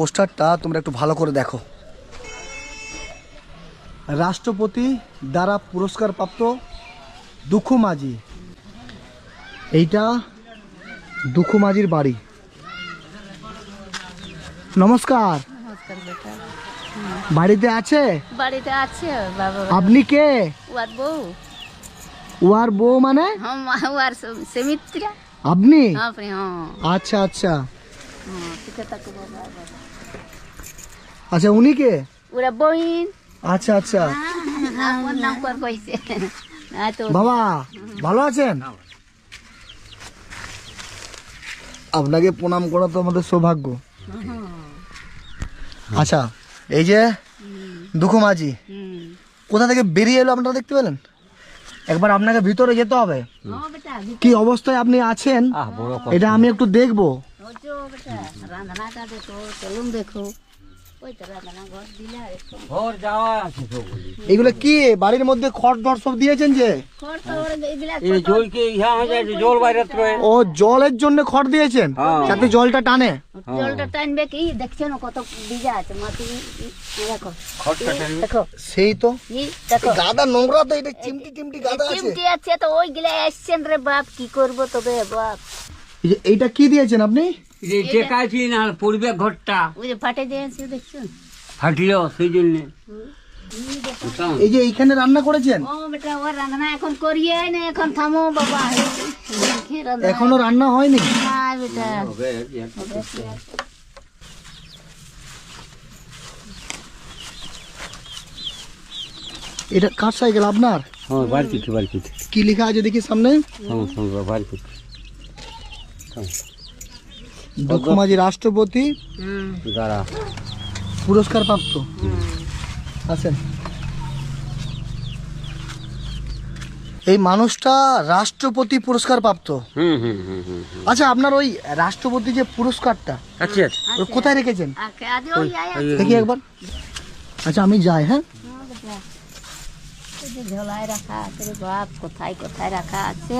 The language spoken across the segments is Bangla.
পোস্টারটা তোমরা একটু ভালো করে দেখো। রাষ্ট্রপতি দ্বারা পুরস্কার প্রাপ্ত দুঃখু মাঝি, এইটা দুঃখু মাঝির বাড়ি। নমস্কার। নমস্কার বেটা। বাড়িতে আছে? বাড়িতে আছে বাবা। আপনি কে? ওয়ার বউ। ওয়ার বউ মানে? ওয়ার সুমিত্রা। আপনি? আপনি? হ্যাঁ। আচ্ছা আচ্ছা ঠিক আছে বাবা। আচ্ছা, উনি কে? ওরা বইন। আচ্ছা আচ্ছা আমার নাম কর কইছে। বাবা ভালো আছেন? আপনাকে প্রণাম করা তো আমাদের সৌভাগ্য। আচ্ছা, এই যে দুঃখু মাঝি কোথা থেকে বেরিয়ে এলো আপনারা দেখতে পেলেন? একবার আপনাকে ভিতরে যেতে হবে। কি অবস্থায় আপনি আছেন এটা আমি একটু দেখবো। রান্নাটা দেখো, চলুন দেখো। এগুলো কি বাড়ির মধ্যে খড় টড় সব দিয়েছেন যে? ও জলের জন্য খড় দিয়েছেন যাতে জলটা টানে। জলটা টানবে কি দেখছেন কত ভিজা আছে মাটি। দেখো দেখো সেই তো দেখো গাদা নোংরা তো, এটা চিমটি টিমটি গাদা আছে। চিমটি আছে তো ওইগুলা আসছেন রে বাপ, কি করবো তবে বাপ। এইটা কি দিয়েছেন আপনি? পরিবেশ ঘরটা ওই যে ফাটে দিয়েছে দেখছেন, ফাটিল সেই জন্য। এই যে এইখানে রান্না করেছেন? ও বেটা ও রান্না এখন করিয়ে না, এখন থামো বাবা। এখনো রান্না হয়নি? না বেটা। এটা কার সাইকেল আপনার? হ্যাঁ বাড়ি পিঠে কি লেখা আছে দেখি সামনে? বাড়ি পিঠে দুঃখু মাঝি রাষ্ট্রপতি দাঁড়া পুরস্কার প্রাপ্ত। আছেন এই মানুষটা রাষ্ট্রপতি পুরস্কার প্রাপ্ত। আচ্ছা, আপনার ওই রাষ্ট্রপতি যে পুরস্কারটা আচ্ছা ওটা কোথায় রেখেছেন আজ ওই আয়া দেখি একবার। আচ্ছা আমি যাই। হ্যাঁ এই যে ঝোলায় রাখা আছে রে বাপ, কোথায় কোথায় রাখা আছে।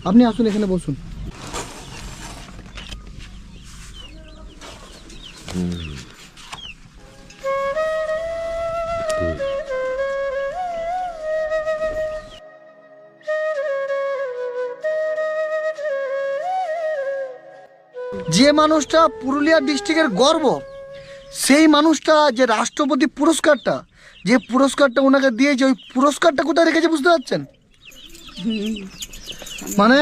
আপনি আসুন, এখানে বসুন। যে মানুষটা পুরুলিয়া ডিস্ট্রিক্টের গর্ব, সেই মানুষটা যে রাষ্ট্রপতি পুরস্কারটা, যে পুরস্কারটা ওনাকে দিয়েছে, ওই পুরস্কারটা কোথায় রেখেছে বুঝতে পারছেন? মানে